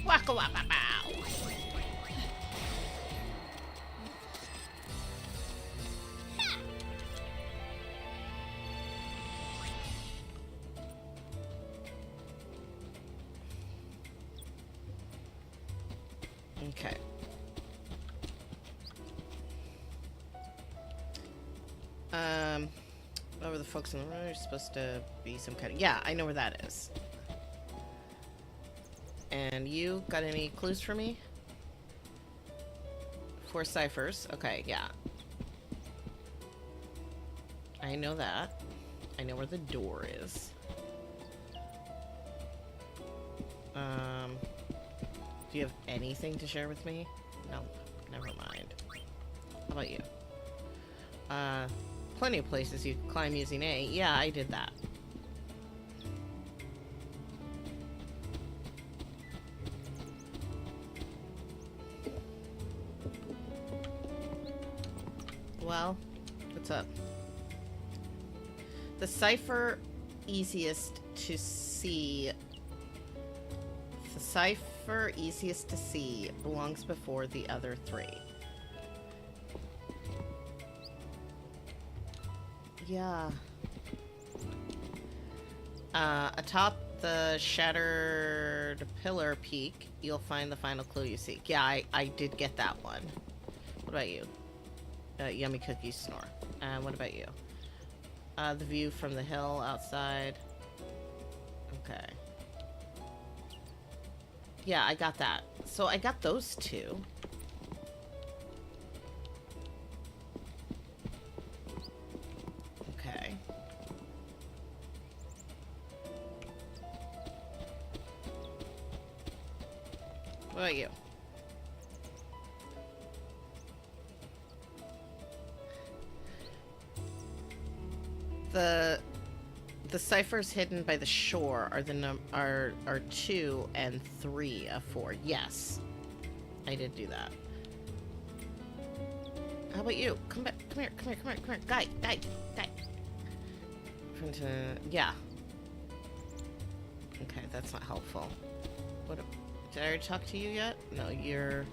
Waka waka bow. Okay. Over the folks in the room, there's supposed to be some kind of... Yeah, I know where that is. And you got any clues for me? 4 ciphers. Okay, yeah. I know that. I know where the door is. Do you have anything to share with me? Nope. Never mind. How about you? Plenty of places you can climb using A. Yeah, I did that. Well, what's up? The cipher easiest to see. The cipher easiest to see belongs before the other 3. Yeah. Atop the Shattered Pillar Peak, you'll find the final clue you seek. Yeah, I did get that one. What about you? Yummy cookies snore. What about you? The view from the hill outside. Okay. Yeah, I got that. So I got those two. Okay. What about you? The ciphers hidden by the shore are are 2 and 3 of 4. Yes, I did do that. How about you? Come back. Come here. Come here. Come here. Come here. Guy. Yeah. Okay, that's not helpful. What? Did I already talk to you yet? No, you're...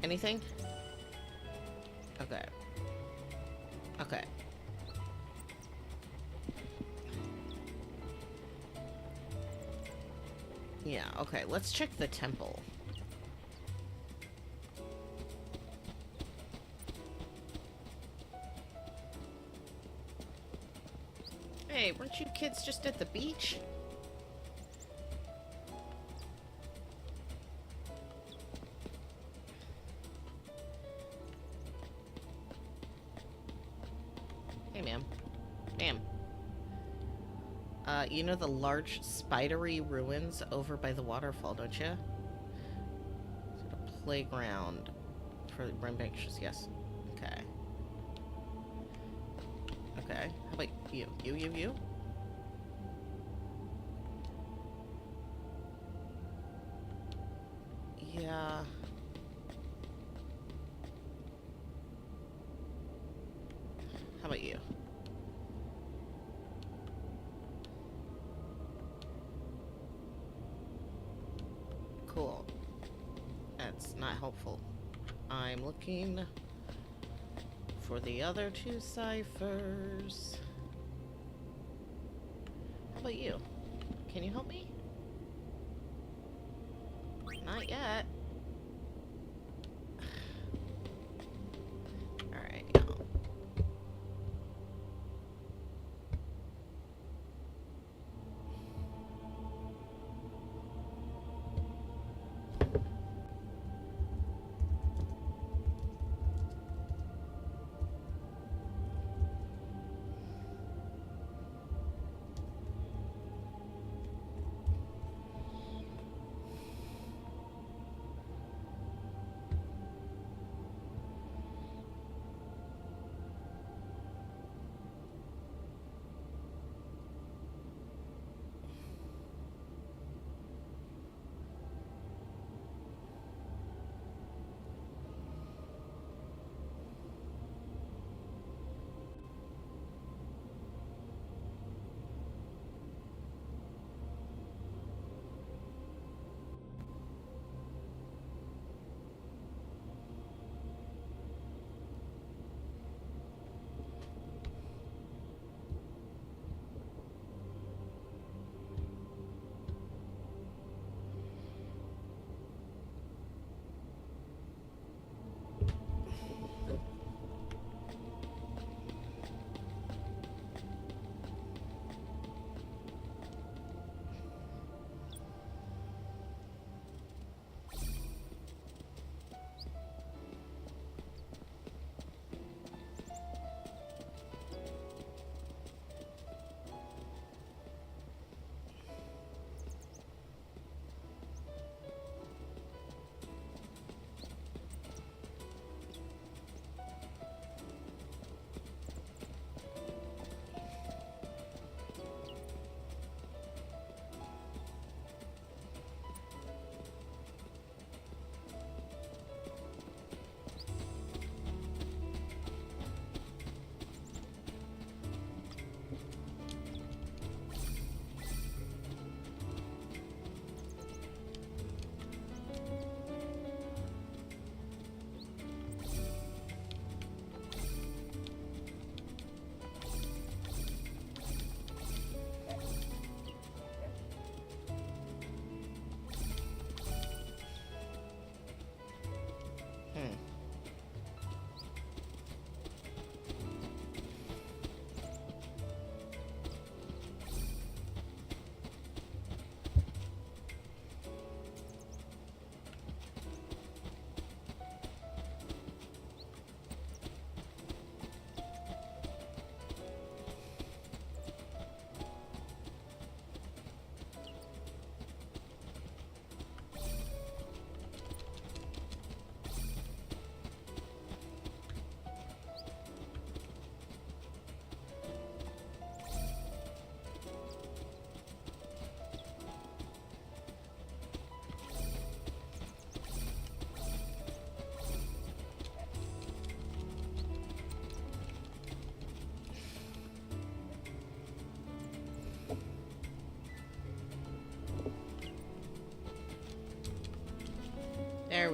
Anything? Okay. Okay. Yeah, okay, let's check the temple. Hey, weren't you kids just at the beach? Hey, ma'am. Ma'am. You know the large spidery ruins over by the waterfall, don't you? Sort of playground for rambunctious, yes. Okay. Okay. How about you? You? Yeah. How about you? Cool. That's not helpful. I'm looking for the other 2 ciphers. How about you? Can you help me? Not yet. Alright, yeah.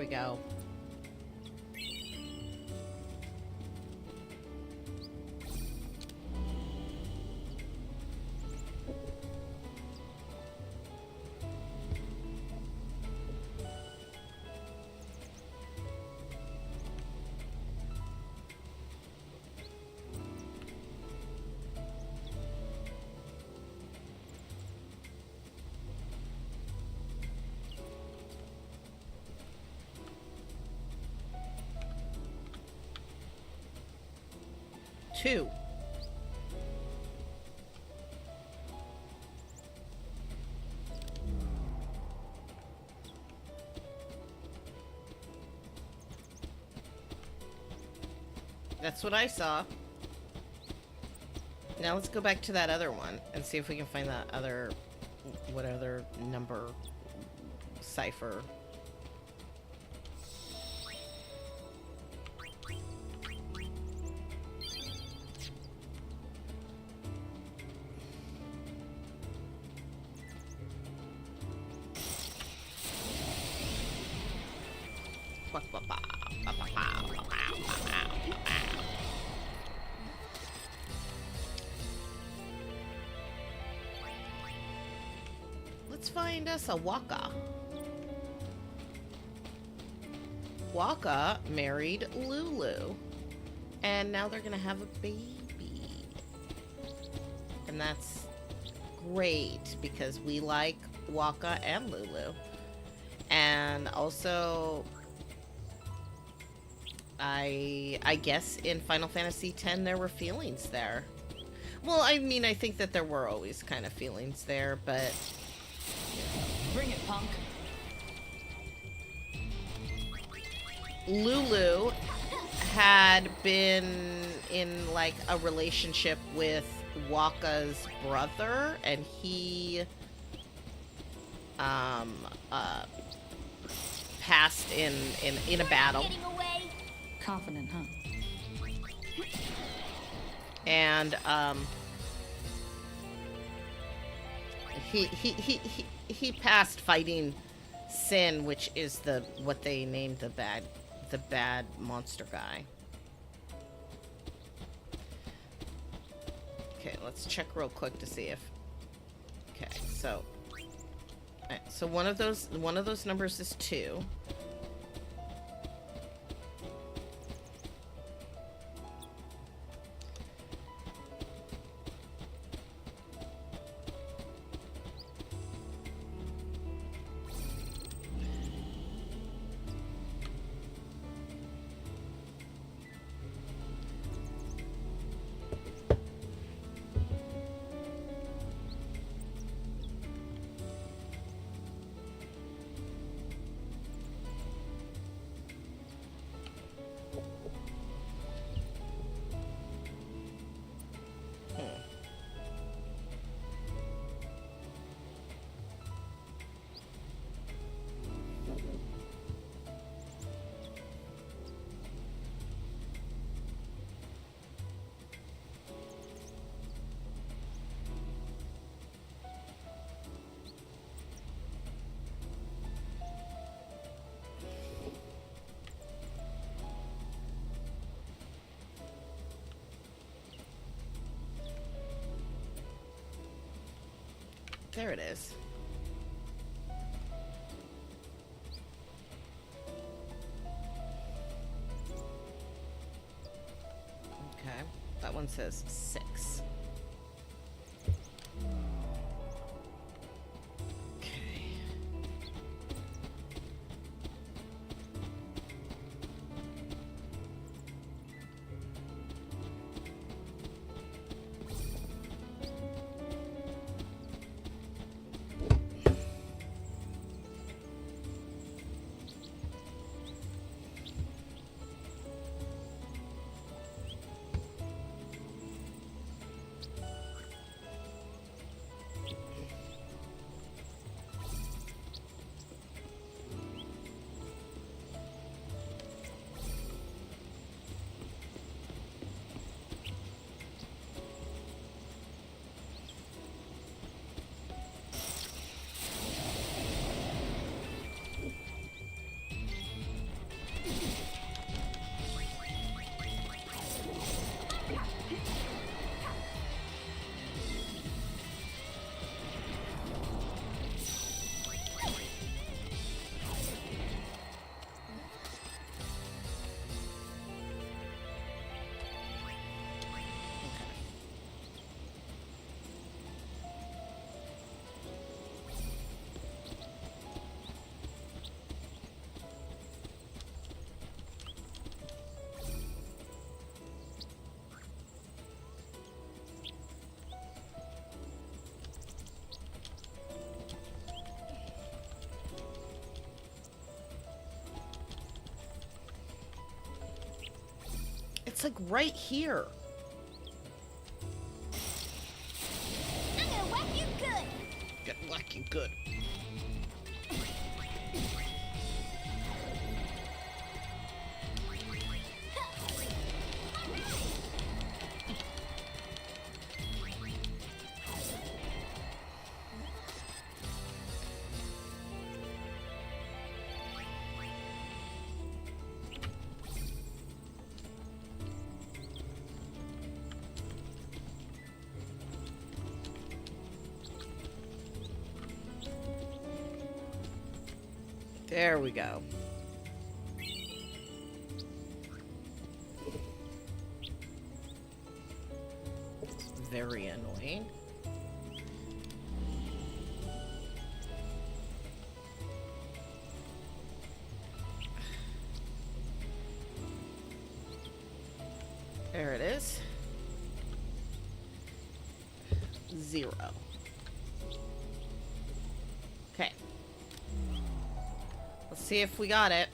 we go. Two. That's what I saw. Now let's go back to that other one and see if we can find that other, what other number cipher. Let's find us a Waka. Waka married Lulu. And now they're gonna have a baby. And that's great because we like Waka and Lulu. And also, I guess in Final Fantasy X there were feelings there. Well, I mean, I think that there were always kind of feelings there, but... Bring it, punk. Lulu had been in, like, a relationship with Waka's brother, and he, passed in a battle. Getting away. Confident, huh? And, he passed fighting Sin, which is what they named the bad monster guy. Okay, let's check real quick to see if... Okay, so... Alright, so one of those numbers is 2. There it is. Okay, that one says 6. Okay. It's like right here. I'm gonna whack you good. Get whack you good. There we go. It's very annoying. There it is. 0. Okay. Let's see if we got it.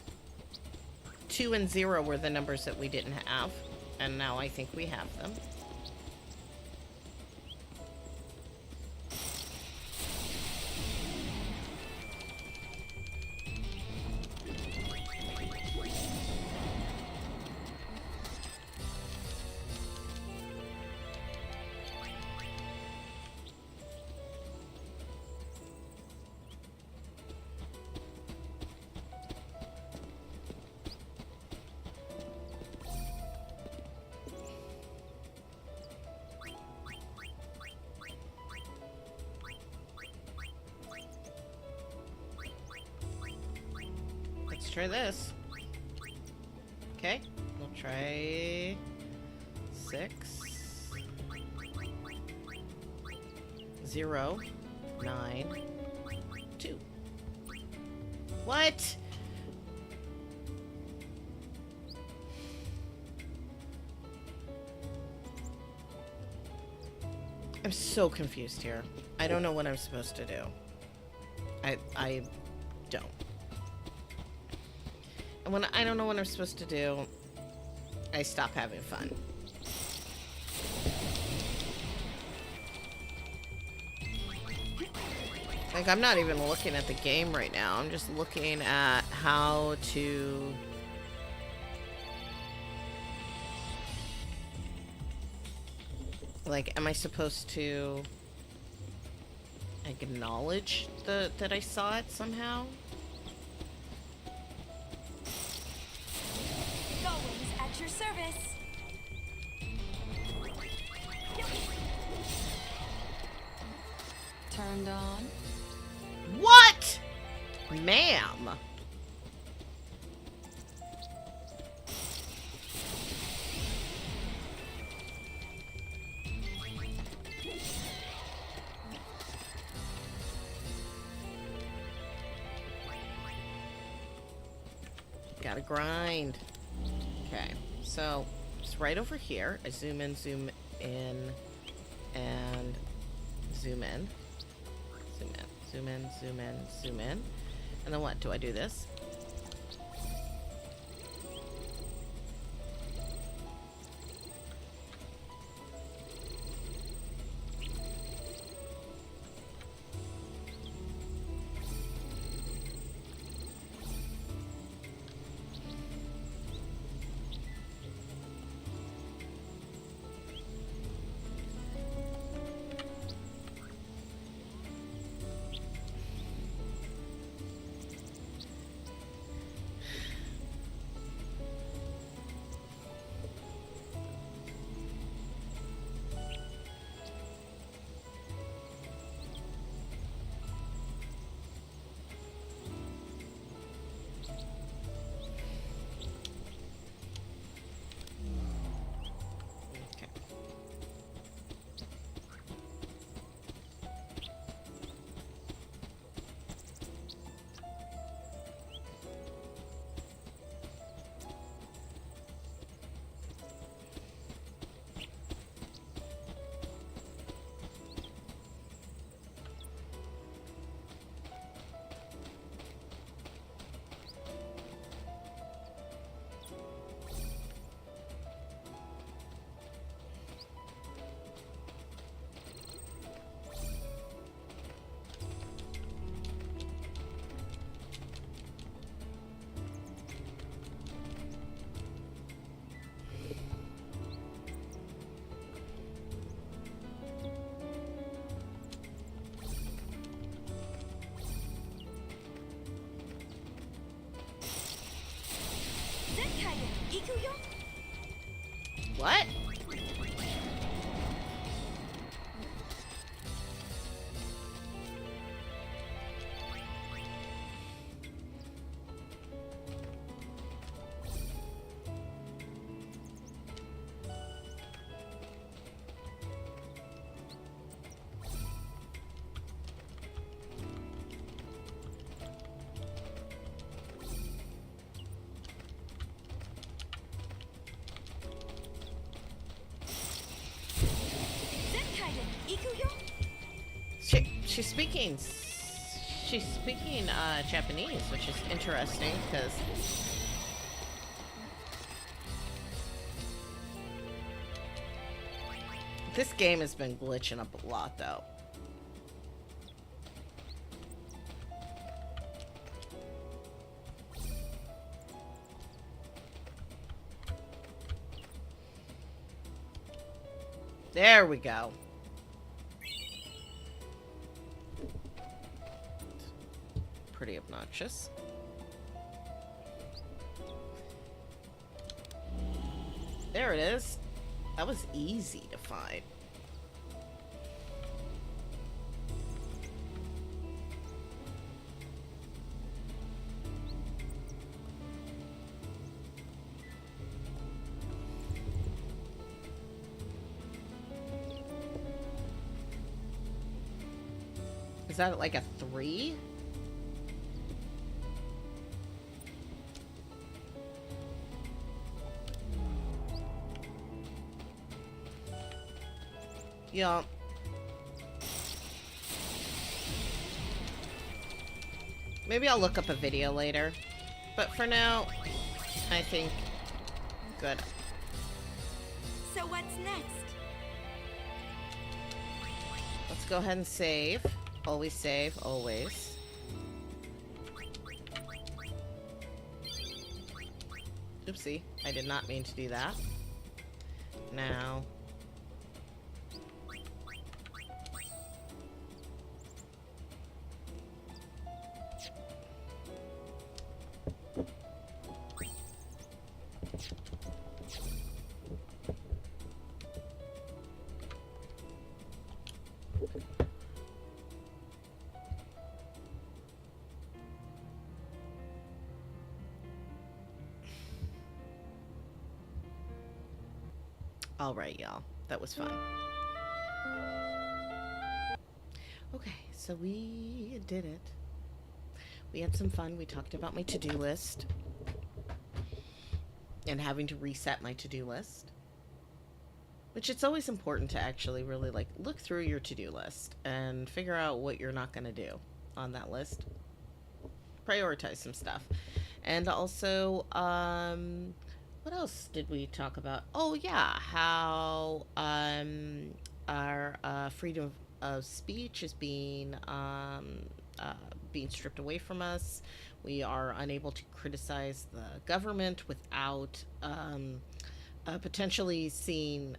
2 and 0 were the numbers that we didn't have. And now I think we have them. Let's try this. Okay, we'll try 6, 0, 9, 2. What? I'm so confused here. I don't know what I'm supposed to do. I don't. And when I don't know what I'm supposed to do, I stop having fun. Like, I'm not even looking at the game right now. I'm just looking at how to... Like, am I supposed to acknowledge that I saw it somehow? Always at your service. Turned on. What? Ma'am. Gotta grind. Okay, so it's right over here. I zoom in, and zoom in. Zoom in, zoom in, zoom in, zoom in. And then what? Do I do this? Ikuyo? What? Zenkaiden, Ikuyo? She's speaking Japanese, which is interesting because this game has been glitching up a lot, though. There we go. Pretty obnoxious. There it is. That was easy to find. Is that like a 3? Yeah. Maybe I'll look up a video later. But for now, I think good. So what's next? Let's go ahead and save. Always save, always. Oopsie, I did not mean to do that. Now. Alright, y'all. That was fun. Okay, so we did it. We had some fun. We talked about my to-do list. And having to reset my to-do list. Which it's always important to actually really, like, look through your to-do list. And figure out what you're not going to do on that list. Prioritize some stuff. And also, what else did we talk about? Oh, yeah, how our freedom of speech is being stripped away from us. We are unable to criticize the government without potentially seeing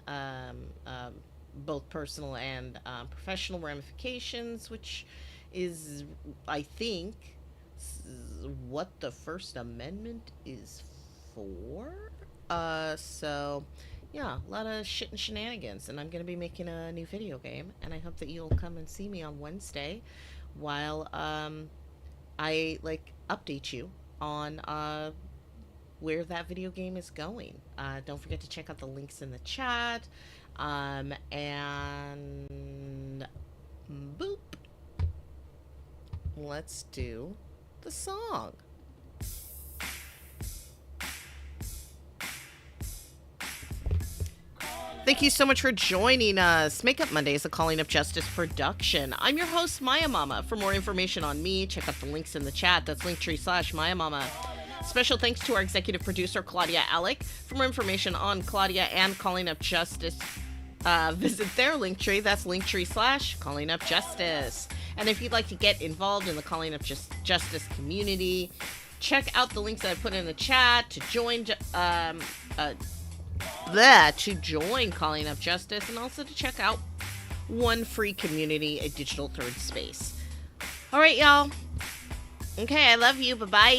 both personal and professional ramifications, which is, I think, what the First Amendment is for. So yeah, a lot of shit and shenanigans, and I'm gonna be making a new video game, and I hope that you'll come and see me on Wednesday while I like update you on where that video game is going. Don't forget to check out the links in the chat, and boop, let's do the song. Thank you so much for joining us. Makeup Monday is a Calling Up Justice production. I'm your host, Maiamama. For more information on me, check out the links in the chat. That's linktree/Maiamama. Special thanks to our executive producer, Claudia Alick. For more information on Claudia and Calling Up Justice, visit their Linktree. That's linktree/Calling Up Justice. And if you'd like to get involved in the Calling Up Justice community, check out the links that I put in the chat to join Calling Up Justice, and also to check out One Free Community, a digital third space. All right, y'all. Okay, I love you. Bye-bye.